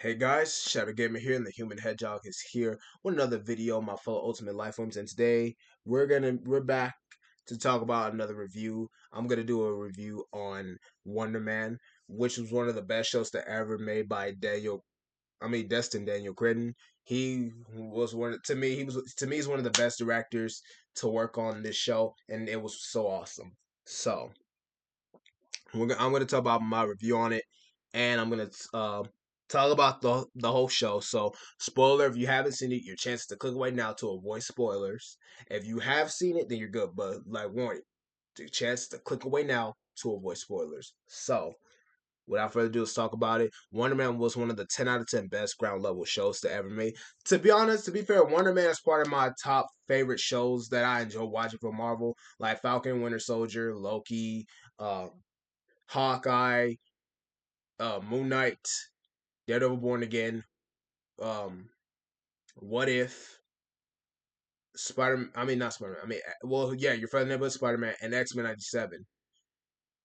Hey guys, Shadow Gamer here, and the Human Hedgehog is here with another video, my fellow Ultimate Lifeforms, and today we're back to talk about another review. I'm gonna do a review on Wonder Man, which was one of the best shows that ever made by Destin Daniel Cretton. He was he's one of the best directors to work on this show, and it was so awesome. So I'm going to talk about my review on it, and I'm going to talk about the whole show. So, spoiler: if you haven't seen it, your chance to click away now to avoid spoilers. If you have seen it, then you're good. But like warning, the chance to click away now to avoid spoilers. So, without further ado, let's talk about it. Wonder Man was one of the 10 out of 10 best ground level shows to ever made. To be honest, to be fair, Wonder Man is part of my top favorite shows that I enjoy watching from Marvel, like Falcon, Winter Soldier, Loki, uh, Hawkeye, Moon Knight, Daredevil Born Again, um, What If, Spider. I mean, not Spider. I mean, well, yeah, your friend neighborhood Spider Man and X Men '97.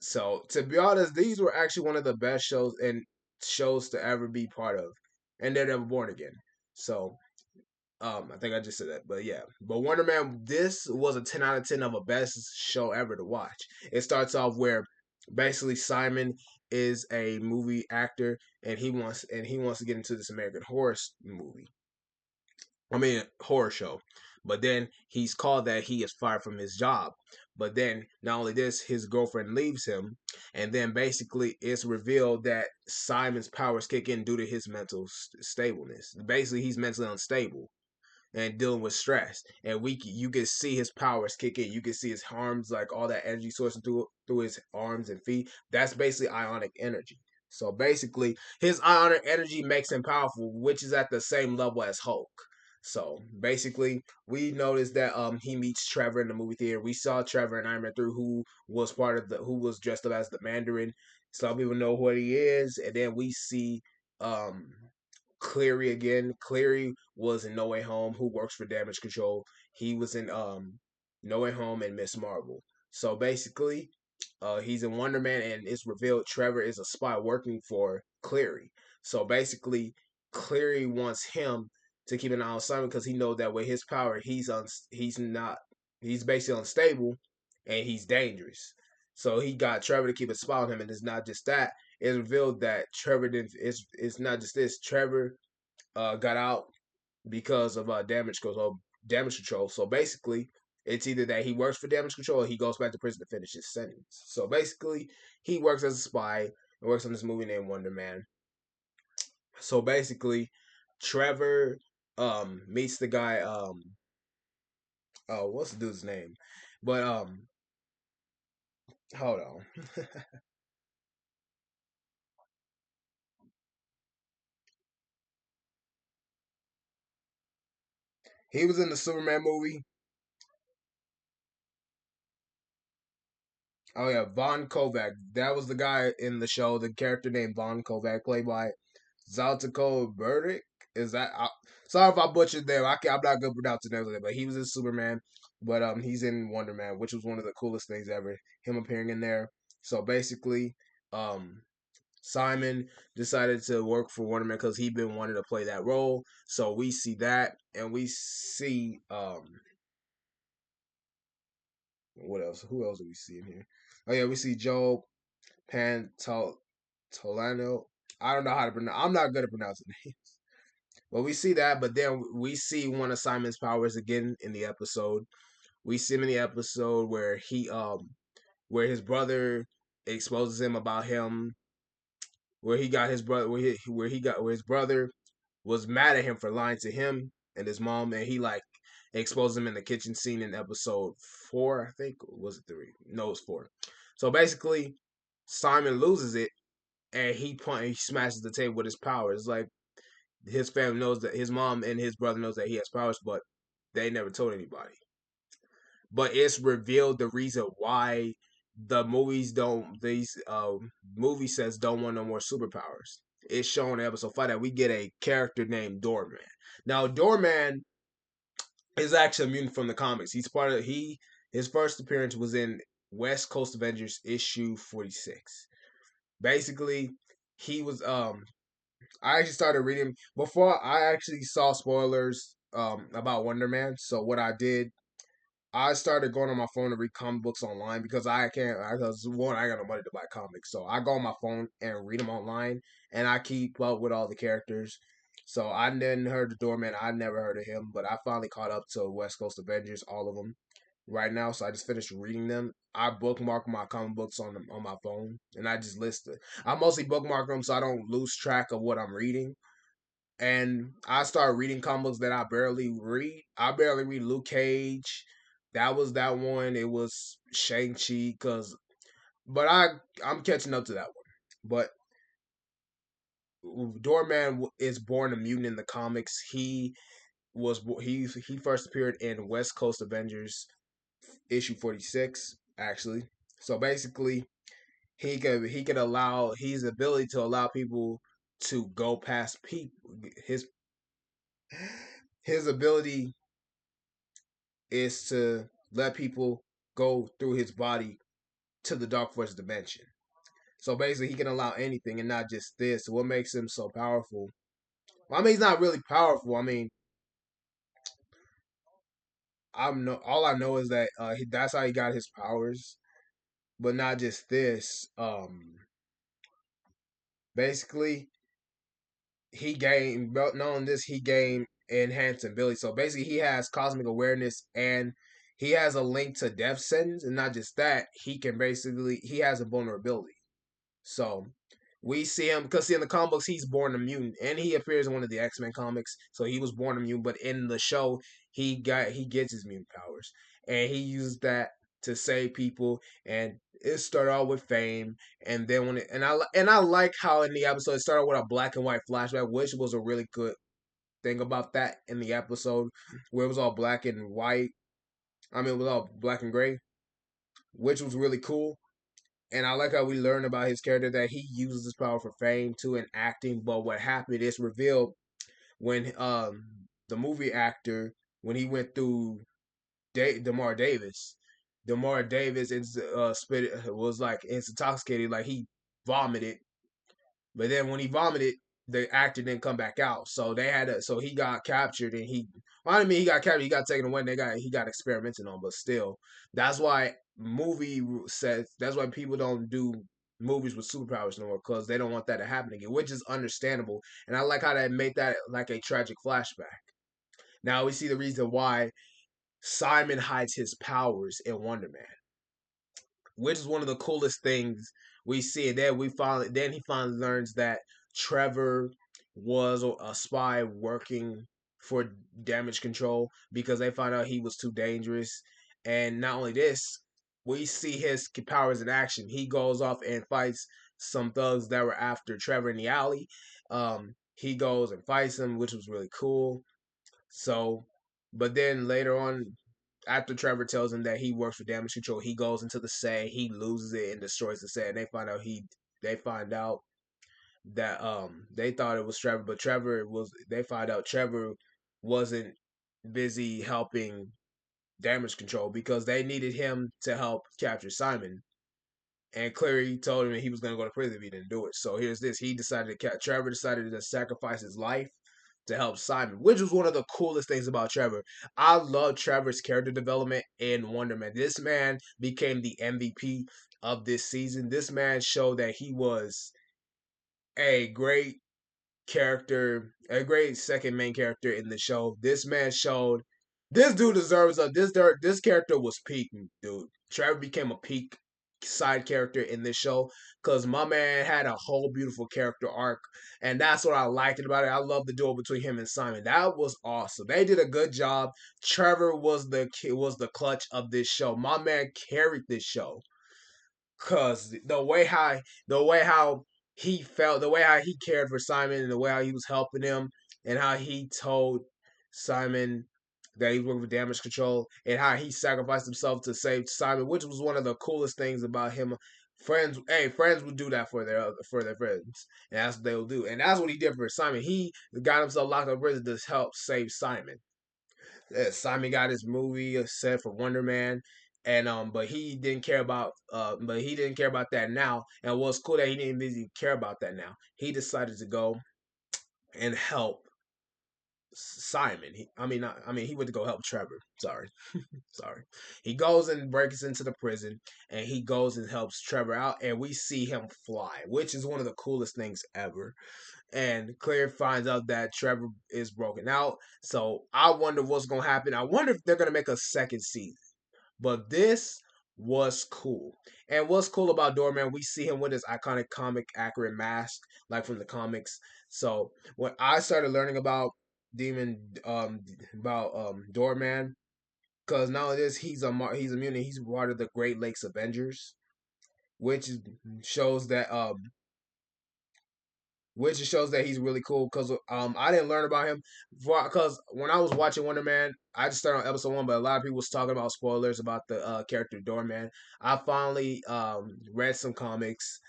So to be honest, these were actually one of the best shows to ever be part of, and Daredevil Born Again. So I think I just said that, but yeah. But Wonder Man, this was a 10 out of 10 of a best show ever to watch. It starts off where basically Simon is a movie actor and he wants to get into this American horror movie. I mean horror show. But then he's called that he is fired from his job. But then not only this, his girlfriend leaves him, and then basically it's revealed that Simon's powers kick in due to his mental stableness. Basically, he's mentally unstable and dealing with stress. And you can see his powers kick in. You can see his arms, like all that energy sourcing through his arms and feet. That's basically ionic energy. So basically, his ionic energy makes him powerful, which is at the same level as Hulk. So basically, we noticed that he meets Trevor in the movie theater. We saw Trevor in Iron Man 3, who was dressed up as the Mandarin. Some people know what he is, and then we see um Cleary again. Cleary was in No Way Home, who works for Damage Control. He was in No Way Home and Miss Marvel. So basically, he's in Wonder Man, and it's revealed Trevor is a spy working for Cleary. So basically, Cleary wants him to keep an eye on Simon because he knows that with his power, he's basically unstable and he's dangerous. So he got Trevor to keep a spy on him, and it's not just that. It's revealed that Trevor didn't. It's not just this. Trevor got out because of damage control. So basically, it's either that he works for damage control or he goes back to prison to finish his sentence. So basically, he works as a spy and works on this movie named Wonder Man. So basically, Trevor meets the guy oh, what's the dude's name? But hold on. He was in the Superman movie. Oh yeah, Von Kovac. That was the guy in the show, the character named Von Kovac, played by Zaltiko Burdick. Is that? Sorry if I butchered them. I'm not good pronouncing names, but he was in Superman. But he's in Wonder Man, which was one of the coolest things ever. Him appearing in there. So basically, um, Simon decided to work for Wonder Man because he'd been wanting to play that role. So we see that, and we see what else? Who else do we see in here? Oh yeah, we see Joe Pantolano. I don't know how to pronounce. I'm not good at pronouncing names. But we see that, but then we see one of Simon's powers again in the episode. We see him in the episode where his brother exposes him about him, where he got his brother where his brother was mad at him for lying to him and his mom, and he like exposed him in the kitchen scene in episode 4, I think. Or was it 3? No, it's 4. So basically, Simon loses it, and he smashes the table with his power. It's like his family knows that his mom and his brother knows that he has powers, but they never told anybody. But it's revealed the reason why the movies don't these movie sets don't want no more superpowers. It's shown in episode 5 that we get a character named Doorman. Now Doorman is actually a mutant from the comics. He's part of he his first appearance was in West Coast Avengers issue 46. Basically, he was I actually started reading before I actually saw spoilers about Wonder Man. So what I did, I started going on my phone to read comic books online because I can't. Because one, I got no money to buy comics, so I go on my phone and read them online, and I keep up with all the characters. So I didn't heard the Doorman. I never heard of him, but I finally caught up to West Coast Avengers, all of them right now. So I just finished reading them. I bookmark my comic books on my phone, and I just list it. I mostly bookmark them so I don't lose track of what I'm reading. And I started reading comic books that I barely read. I barely read Luke Cage. That was that one. It was Shang-Chi, but I'm catching up to that one. But Doorman is born a mutant in the comics. He first appeared in West Coast Avengers issue 46 actually. So basically, he could allow his ability to allow people to go past people. His ability is to let people go through his body to the Dark Force dimension. So basically, he can allow anything and not just this. What makes him so powerful? Well, I mean, he's not really powerful. I mean, I'm no. All I know is that that's how he got his powers. But not just this. Basically, he gained. Knowing this, he gained enhanced ability. So basically, he has cosmic awareness and he has a link to death sentence. And not just that, he has a vulnerability. So we see him because see in the comic books he's born a mutant and he appears in one of the X-Men comics. So he was born a mutant, but in the show he gets his mutant powers and he used that to save people. And it started out with fame, and then and I like how in the episode it started with a black and white flashback, which was a really good thing about that in the episode where it was all black and white. I mean, it was all black and gray, which was really cool. And I like how we learn about his character that he uses his power for fame too in acting. But what happened is revealed when the movie actor when he went through Demar Davis. Demar Davis is spit was like it's intoxicated, like he vomited. But then when he vomited, the actor didn't come back out. So they had to, so he got captured and well, I mean he got captured, he got taken away and he got experimented on, but still. That's why that's why people don't do movies with superpowers no more, because they don't want that to happen again, which is understandable. And I like how they made that like a tragic flashback. Now we see the reason why Simon hides his powers in Wonder Man, which is one of the coolest things we see. And then he finally learns that Trevor was a spy working for damage control because they found out he was too dangerous. And not only this, we see his powers in action. He goes off and fights some thugs that were after Trevor in the alley. He goes and fights them, which was really cool. So, but then later on, after Trevor tells him that he works for damage control, he goes into the set, he loses it and destroys the set. And they find out that they thought it was Trevor, but they find out Trevor wasn't busy helping damage control because they needed him to help capture Simon. And Clary told him that he was going to go to prison if he didn't do it. So here's this: Trevor decided to sacrifice his life to help Simon, which was one of the coolest things about Trevor. I love Trevor's character development in Wonder Man. This man became the MVP of this season. This man showed that he was a great character, a great second main character in the show. This man showed this dude deserves a this character was peak, dude. Trevor became a peak side character in this show because my man had a whole beautiful character arc, and that's what I liked about it. I love the duel between him and Simon. That was awesome. They did a good job. Trevor was the clutch of this show. My man carried this show. Cause the way how he felt, the way how he cared for Simon, and the way how he was helping him, and how he told Simon that he was working for damage control, and how he sacrificed himself to save Simon, which was one of the coolest things about him. Friends would do that for their friends, and that's what they will do, and that's what he did for Simon. He got himself locked up in prison to help save Simon. Simon got his movie set for Wonder Man, and but he didn't care about that now. And what's cool that he didn't really care about that now. He decided to go. and help Simon. He went to go help Trevor. Sorry, sorry. He goes and breaks into the prison, and he goes and helps Trevor out, and we see him fly, which is one of the coolest things ever. And Claire finds out that Trevor is broken out. So I wonder what's gonna happen. I wonder if they're gonna make a second season. But this was cool. And what's cool about Doorman, we see him with his iconic comic accurate mask, like from the comics. So when I started learning about Demon, about Doorman, because not only this, he's immune. He's part of the Great Lakes Avengers, which shows that he's really cool. Because I didn't learn about him because when I was watching Wonder Man, I just started on episode 1, but a lot of people was talking about spoilers about the character Doorman. I finally read some comics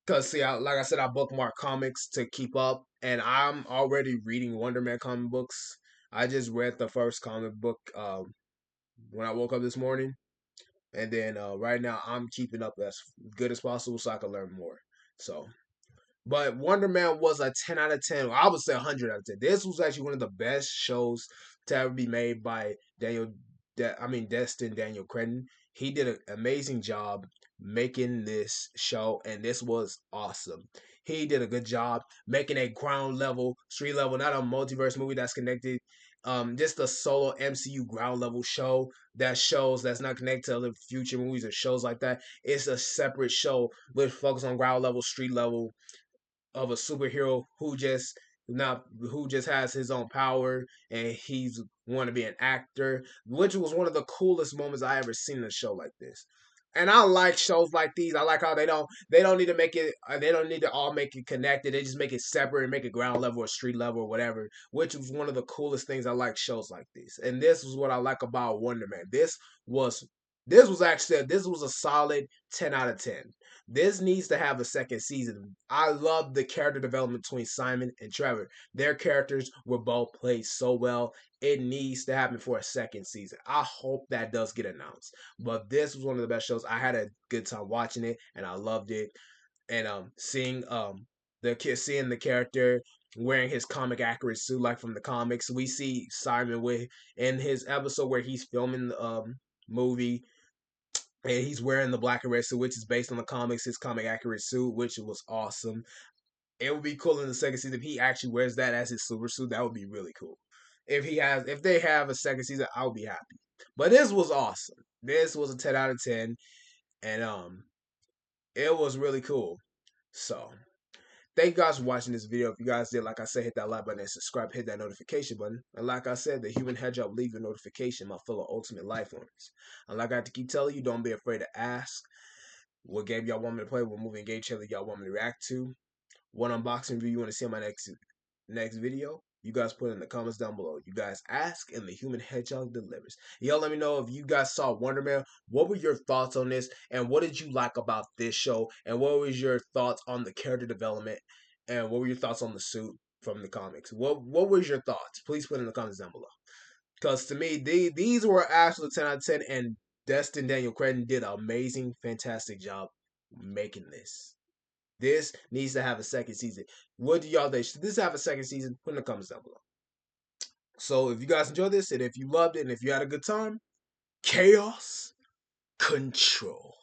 because see, like I said, I bookmark comics to keep up, and I'm already reading Wonder Man comic books. I just read the first comic book when I woke up this morning, and then right now I'm keeping up as good as possible so I can learn more. So but Wonder Man was a 10 out of 10. I would say 100 out of 10. This was actually one of the best shows to ever be made by Destin Daniel Cretton. He did an amazing job making this show, and this was awesome. He did a good job making a ground level, street level, not a multiverse movie that's connected. Just a solo MCU ground level show that's not connected to other future movies or shows like that. It's a separate show with focus on ground level, street level of a superhero who just has his own power and he's want to be an actor, which was one of the coolest moments I ever seen in a show like this. And I like shows like these. I like how they don't need to make it they don't need to all make it connected. They just make it separate and make it ground level or street level or whatever, which was one of the coolest things. I like shows like this. And this was what I like about Wonder Man. Was this was a solid 10 out of 10. This needs to have a second season. I love the character development between Simon and Trevor. Their characters were both played so well. It needs to happen for a second season. I hope that does get announced. But this was one of the best shows. I had a good time watching it, and I loved it. And seeing the character wearing his comic accurate suit like from the comics. We see Simon with in his episode where he's filming the movie and he's wearing the black and red suit, which is based on the comics, his comic accurate suit, which was awesome. It would be cool in the second season if he actually wears that as his super suit. That would be really cool. If they have a second season, I'll be happy. But this was awesome. This was a 10 out of 10, and it was really cool. So thank you guys for watching this video. If you guys did, like I said, hit that like button and subscribe, hit that notification button. And like I said, the human hedgehog, leave your notification, my fellow ultimate life owners. And like I have to keep telling you, don't be afraid to ask. What game y'all want me to play? What movie and game trailer y'all want me to react to? What unboxing review you want to see in my next video? You guys put it in the comments down below. You guys ask and the human hedgehog delivers. Y'all let me know if you guys saw Wonder Man. What were your thoughts on this? And what did you like about this show? And what was your thoughts on the character development? And what were your thoughts on the suit from the comics? What was your thoughts? Please put it in the comments down below. Because to me, these were actually 10 out of 10. And Destin Daniel Cretton did an amazing, fantastic job making this. This needs to have a second season. What do y'all think? Should this have a second season? Put in the comments down below. So if you guys enjoyed this and if you loved it and if you had a good time, chaos control.